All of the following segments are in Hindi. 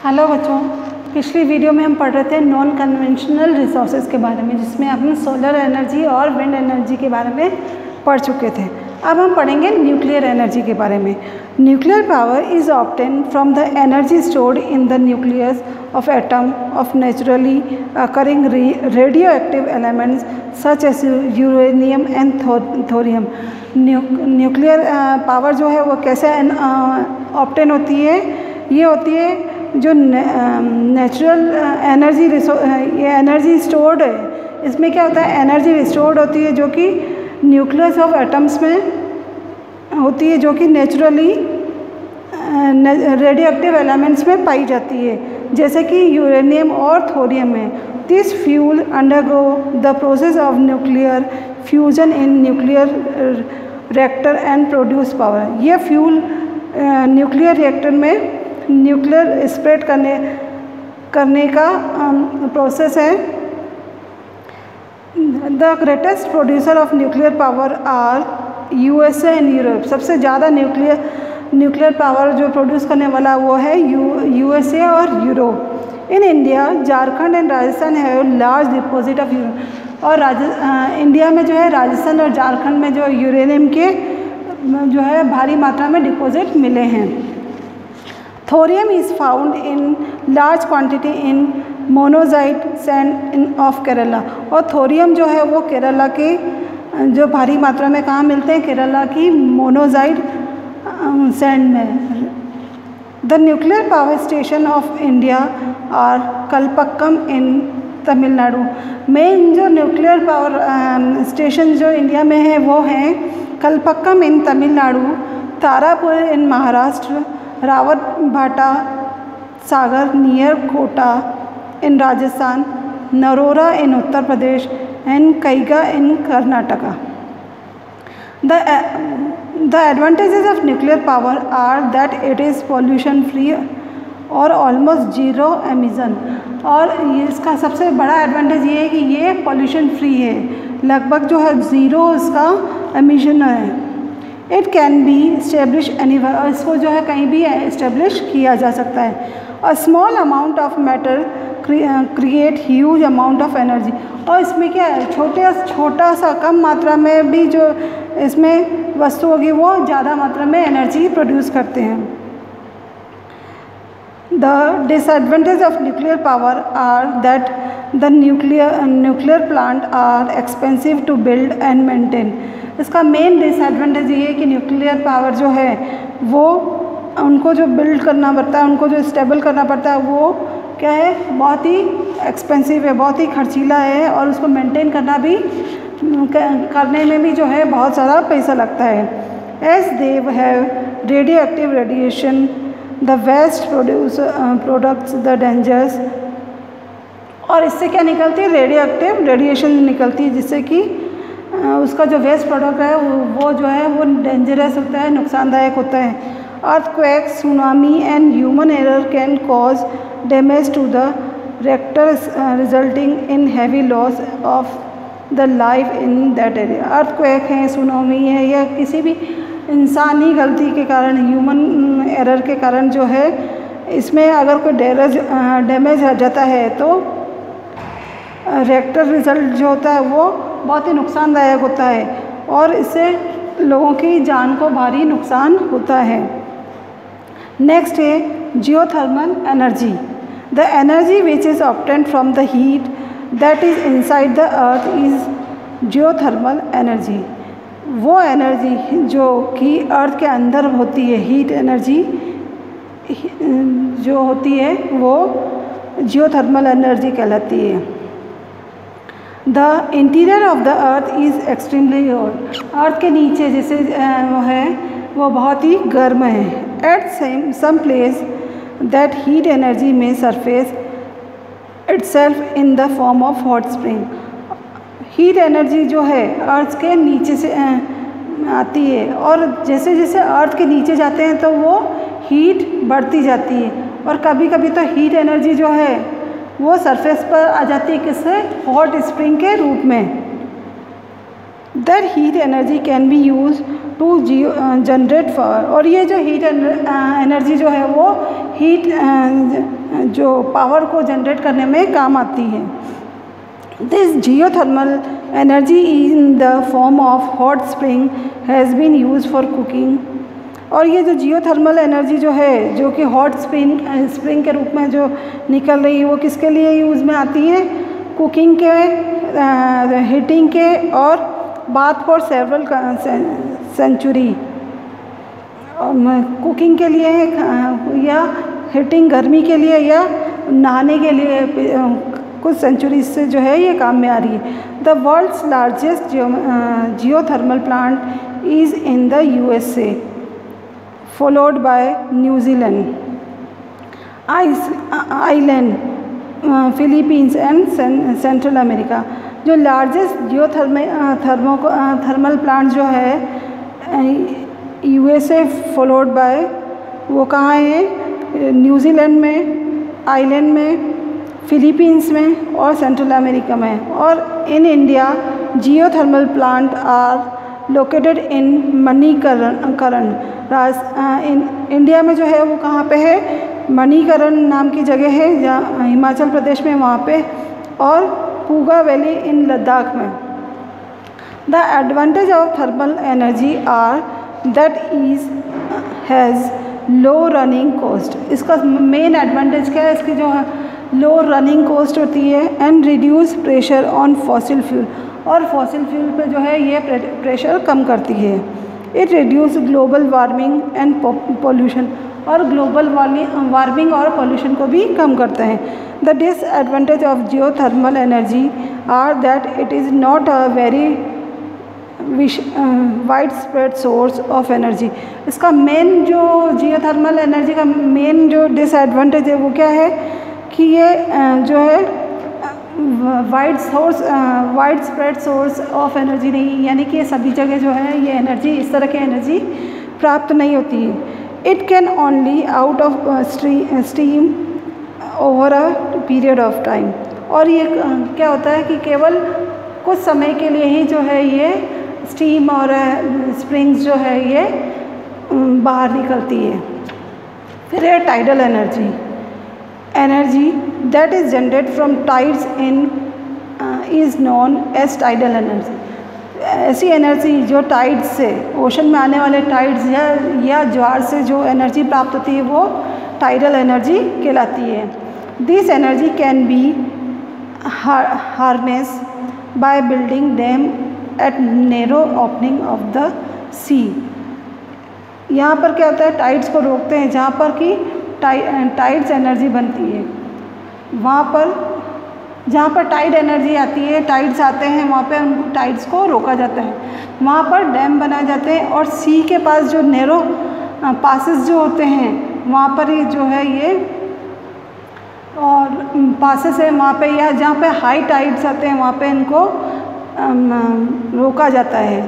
हेलो बच्चों, पिछली वीडियो में हम पढ़ रहे थे नॉन कन्वेंशनल रिसोर्सेज के बारे में, जिसमें हम सोलर एनर्जी और विंड एनर्जी के बारे में पढ़ चुके थे। अब हम पढ़ेंगे न्यूक्लियर एनर्जी के बारे में। Nuclear power is obtain from the energy stored in the nucleus of atom of naturally occurring radio active elements such as uranium and thorium. Nuclear power जो है वो कैसे ऑब्टेन होती है? ये होती है जो नेचुरल एनर्जी ये एनर्जी स्टोर्ड है। इसमें क्या होता है, एनर्जी रिस्टोर्ड होती है जो कि न्यूक्लियस ऑफ एटम्स में होती है, जो कि नेचुरली रेडियो एक्टिव एलिमेंट्स में पाई जाती है, जैसे कि यूरेनियम और थोरियम है। This fuel undergo the process of nuclear fusion in nuclear reactor and produce power. ये फ्यूल न्यूक्लियर रिएक्टर में न्यूक्लियर स्प्रेड करने का प्रोसेस है। The greatest producer of nuclear power are USA and Europe. सबसे ज़्यादा न्यूक्लियर पावर जो प्रोड्यूस करने वाला वो है यूएसए और Europe. In India Jharkhand and Rajasthan है लार्ज डिपॉजिट ऑफ यूरेनियम। और इंडिया में जो है राजस्थान और झारखंड में जो यूरेनियम के जो है भारी मात्रा में डिपॉजिट मिले हैं। Thorium is found in large quantity in monazite sand of Kerala. और थोरियम जो है वो केरला के जो भारी मात्रा में कहाँ मिलते हैं? केरला की मोनोजाइट सैंड में। The nuclear power station of India are Kalpakkam in Tamil Nadu. Main जो न्यूक्लियर पावर स्टेशन जो इंडिया में है वो हैं Kalpakkam in Tamil Nadu, Tarapur in Maharashtra, Rawatbhata Sagar near Kota in Rajasthan, Narora in Uttar Pradesh and Kaiga in Karnataka. The advantages of nuclear power are that it is pollution free और ऑलमोस्ट जीरो एमिशन। और इसका सबसे बड़ा एडवांटेज ये है कि ये पॉल्यूशन फ्री है, लगभग जो है ज़ीरो इसका एमिशन है। It can B establish anywhere. और इसको जो है कहीं भी इस्टेब्लिश किया जा सकता है। A small amount of matter create huge amount of energy. और इसमें क्या है, छोटा सा कम मात्रा में भी जो इसमें वस्तु होगी वो ज़्यादा मात्रा में एनर्जी प्रोड्यूस करते हैं। The disadvantage of nuclear power are that the nuclear plant are expensive to build and maintain. इसका मेन डिसएडवांटेज ये है कि न्यूक्लियर पावर जो है वो उनको जो बिल्ड करना पड़ता है, उनको जो स्टेबल करना पड़ता है, वो क्या है, बहुत ही एक्सपेंसिव है, बहुत ही खर्चीला है, और उसको मेंटेन करने में भी जो है बहुत सारा पैसा लगता है। As they have radioactive radiation the waste products the dangers. और इससे क्या निकलती है, रेडियो एक्टिव रेडिएशन निकलती है, जिससे कि उसका जो वेस्ट प्रोडक्ट है वो जो है वो डेंजरस होता है, नुकसानदायक होता है। Earthquake, tsunami and human error can cause damage to the reactor resulting in heavy loss of the life in that area. Earthquake है, सुनामी है, या किसी भी इंसानी गलती के कारण, ह्यूमन एरर के कारण जो है इसमें अगर कोई डैमेज हो जाता है तो रिएक्टर रिजल्ट जो होता है वो बहुत ही नुकसानदायक होता है, और इससे लोगों की जान को भारी नुकसान होता है। नेक्स्ट है geothermal energy. The energy which is obtained from the heat that is inside the earth is geothermal energy. वो एनर्जी जो कि अर्थ के अंदर होती है, हीट एनर्जी जो होती है वो जियोथर्मल एनर्जी कहलाती है। The interior of the earth is extremely hot. Earth के नीचे जैसे वो है वो बहुत ही गर्म है। At some place that heat energy में surface itself in the form of hot spring. Heat energy जो है अर्थ के नीचे से आती है, और जैसे जैसे अर्थ के नीचे जाते हैं तो वो हीट बढ़ती जाती है, और कभी कभी तो हीट एनर्जी जो है वो सरफेस पर आ जाती है, किससे? हॉट स्प्रिंग के रूप में। That heat energy can be use to generate power. और ये जो हीट एनर्जी जो है वो हीट जो पावर को जनरेट करने में काम आती है। This geothermal energy in the form of hot spring has been use for cooking. और ये जो जियोथर्मल एनर्जी जो है, जो कि हॉट स्प्रिंग के रूप में जो निकल रही है, वो किसके लिए यूज़ में आती है? कुकिंग के, हीटिंग के और bath for several century. Cooking के लिए या हीटिंग गर्मी के लिए या नहाने के लिए कुछ सेंचुरीज से जो है ये काम में आ रही है। The world's largest geothermal plant is in the USA, followed by New Zealand, Ireland, Philippines and Central America। जो लार्जेस्ट थर्मल प्लांट जो है USA फॉलोड बाय, वो कहाँ है? न्यूजीलैंड में, आइलैंड में, फिलीपींस में और सेंट्रल अमेरिका में। और in India geothermal plant are located in Manikaran. India में जो है वो कहाँ पे है? मणिकरण नाम की जगह है जहाँ हिमाचल प्रदेश में, वहाँ पे, और पूगा वैली इन लद्दाख में। The advantage of thermal energy are that is has low running cost. इसका मेन एडवांटेज क्या है? इसकी जो लो रनिंग कॉस्ट होती है and reduce pressure on fossil fuel. और फॉसिल फ्यूल पे जो है ये प्रेशर कम करती है। It reduce global warming and pollution. और ग्लोबल वार्मिंग और पोल्यूशन को भी कम करते हैं। The disadvantage of geothermal energy are that it is not a very wide spread source of energy. इसका मेन जो जियोथर्मल एनर्जी का मेन जो डिसएडवांटेज है वो क्या है कि ये जो है wide spread source of energy नहीं, यानी कि ये सभी जगह जो है ये एनर्जी, इस तरह की एनर्जी प्राप्त नहीं होती है। It can only out of steam over a period of time. और ये क्या होता है कि केवल कुछ समय के लिए ही जो है ये स्टीम और स्प्रिंग्स जो है ये बाहर निकलती है। फिर है tidal energy that is generated from tides in is known as tidal energy। ऐसी एनर्जी जो टाइड्स से, ओशन में आने वाले टाइड्स या ज्वार से जो एनर्जी प्राप्त होती है वो टाइडल एनर्जी कहलाती है। This energy can be harness by building dam at narrow opening of the sea. यहाँ पर क्या होता है? टाइड्स को रोकते हैं, जहाँ पर कि टाइड्स एनर्जी बनती है, वहाँ पर जहाँ पर टाइड एनर्जी आती है, टाइड्स आते हैं, वहाँ पे उनको टाइड्स को रोका जाता है। वहाँ पर डैम बनाए जाते हैं और सी के पास जो नैरो पासेस जो होते हैं वहाँ पर ही जो है ये और पासेस है वहाँ पे, या जहाँ पे हाई टाइड्स आते हैं वहाँ पे इनको रोका जाता है।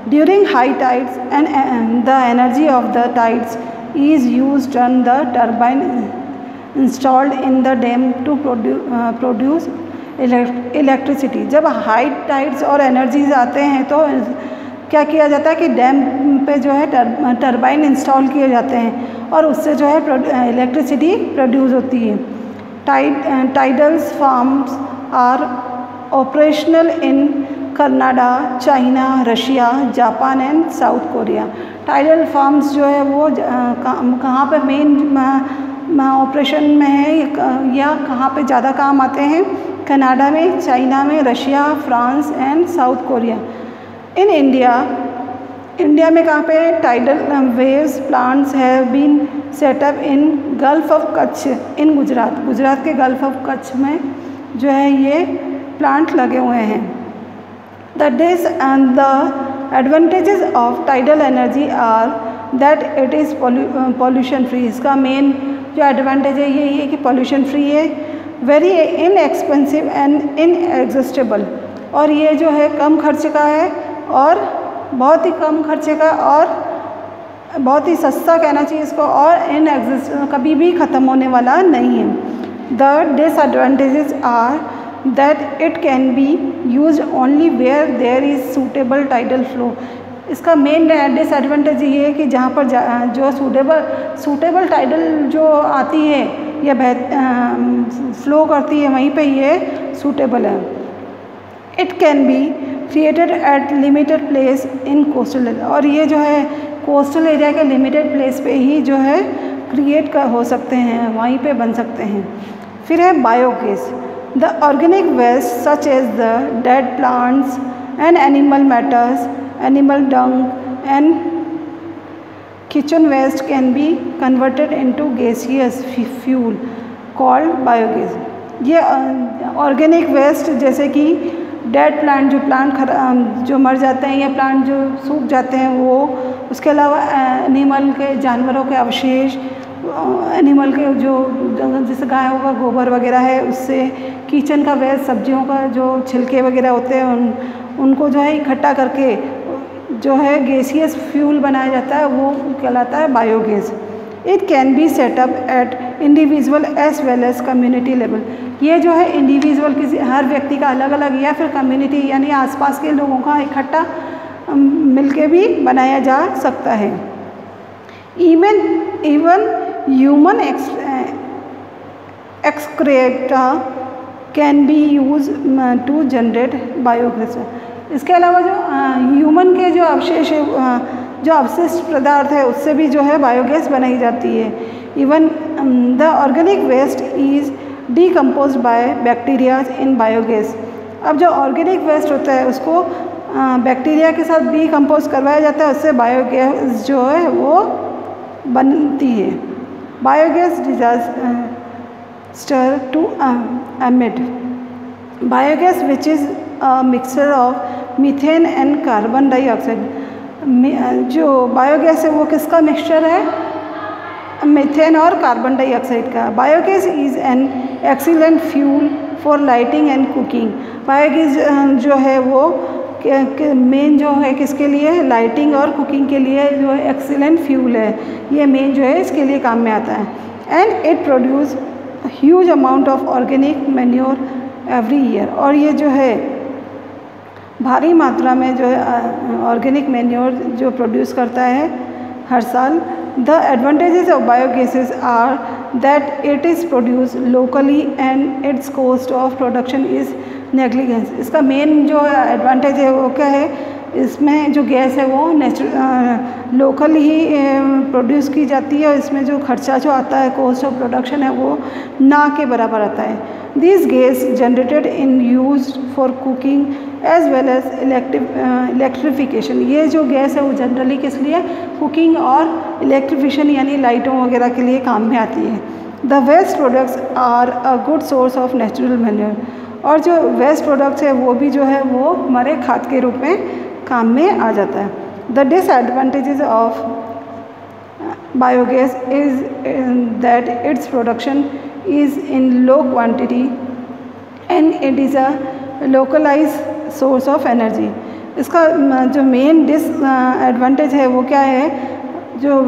During high tides and the energy of the tides is used on the turbine installed in the dam to produce electricity। जब हाई टाइड्स और एनर्जीज आते हैं तो क्या किया जाता है कि डैम पे जो है टरबाइन इंस्टॉल किए जाते हैं और उससे जो है इलेक्ट्रिसिटी प्रोड्यूस होती है। Tidals farms are operational in Canada, China, Russia, Japan and South Korea. Tidal farms जो है वो कहाँ पे मेन ऑपरेशन में है या कहाँ पे ज़्यादा काम आते हैं? कनाडा में, चाइना में, Russia, France and South Korea. In India में कहाँ पे? Tidal waves plants have been setup in Gulf of Kutch in Gujarat के गल्फ ऑफ कच्छ में जो है ये प्लांट लगे हुए हैं। The advantages of tidal energy are that it is pollution free। इसका मेन जो एडवांटेज है यही है कि pollution free है, very inexpensive and inexhaustible। और ये जो है कम खर्चे का है और बहुत ही कम खर्चे का और बहुत ही सस्ता कहना चाहिए इसको, और कभी भी ख़त्म होने वाला नहीं है। The disadvantages are that it can be used only where there is suitable tidal flow. इसका मेन डिसएडवांटेज ये है कि जहाँ पर जो सूटेबल टाइडल जो आती है या फ्लो करती है वहीं पे ये सूटेबल है. It can be created at limited place in coastal area, और ये जो है कोस्टल एरिया के लिमिटेड प्लेस पे ही जो है क्रिएट हो सकते हैं, वहीं पे बन सकते हैं. फिर है biogas. The organic waste such as the dead plants and animal matters, animal dung and kitchen waste can be converted into gaseous fuel called biogas. ये ऑर्गेनिक वेस्ट जैसे कि डेड प्लांट, जो प्लांट जो मर जाते हैं या प्लांट जो सूख जाते हैं वो, उसके अलावा एनिमल के, जानवरों के अवशेष, एनिमल के जो जैसे गायों का गोबर वगैरह है उससे, किचन का वेस्ट, सब्जियों का जो छिलके वगैरह होते हैं उनको जो है इकट्ठा करके जो है गैसियस फ्यूल बनाया जाता है, वो कहलाता है biogas. It can be set up at individual as well as community level. ये जो है इंडिविजुअल, किसी हर व्यक्ति का अलग अलग, या फिर कम्युनिटी यानी आसपास के लोगों का इकट्ठा मिलके भी बनाया जा सकता है. Even human excreta can be use to generate biogas. इसके अलावा जो ह्यूमन के जो अवशेष है, जो अवशिष्ट पदार्थ है, उससे भी जो है बायोगैस बनाई जाती है. Even the organic waste is decompose by bacterias in biogas. अब जो ऑर्गेनिक वेस्ट होता है उसको बैक्टीरिया के साथ डीकम्पोज करवाया जाता है, उससे बायोगैस जो है वो बनती है. Biogas disaster to emit. Biogas which is mixture of methane and carbon dioxide. जो बायोगैस है वो किसका मिक्सचर है? मीथेन और कार्बन डाइऑक्साइड का. Biogas is an excellent fuel for lighting and cooking. Biogas जो है वो मेन जो है किसके लिए? लाइटिंग और कुकिंग के लिए जो है एक्सीलेंट फ्यूल है. ये मेन जो है इसके लिए काम में आता है. And it produce huge amount of organic manure every year. और ये जो है भारी मात्रा में जो है ऑर्गेनिक मैन्योर जो प्रोड्यूस करता है हर साल. The advantages of biogases are that it is produce locally and its cost of production is negligence. इसका मेन जो एडवांटेज है वो क्या है? इसमें जो गैस है वो लोकल ही प्रोड्यूस की जाती है, और इसमें जो खर्चा जो आता है, कॉस्ट ऑफ प्रोडक्शन है, वो ना के बराबर आता है. This gas generated in use for cooking as well as electrification. ये जो गैस है वो जनरली किस लिए? कुकिंग और इलेक्ट्रिफिकेशन यानी लाइटों वगैरह के लिए काम में आती है. The waste products are a good source of natural manure. और जो वेस्ट प्रोडक्ट्स है वो भी जो है वो हमारे खाद के रूप में काम में आ जाता है. The disadvantages of biogas is that its production is in low quantity and it is a localise source of energy. इसका जो मेन डिसएडवांटेज है वो क्या है? जो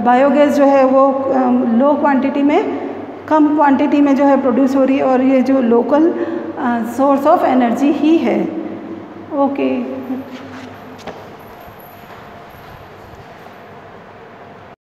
बायोगैस जो है वो लो क्वांटिटी में, कम क्वांटिटी में जो है प्रोड्यूस हो रही है, और ये जो लोकल सोर्स ऑफ एनर्जी ही है. ओके.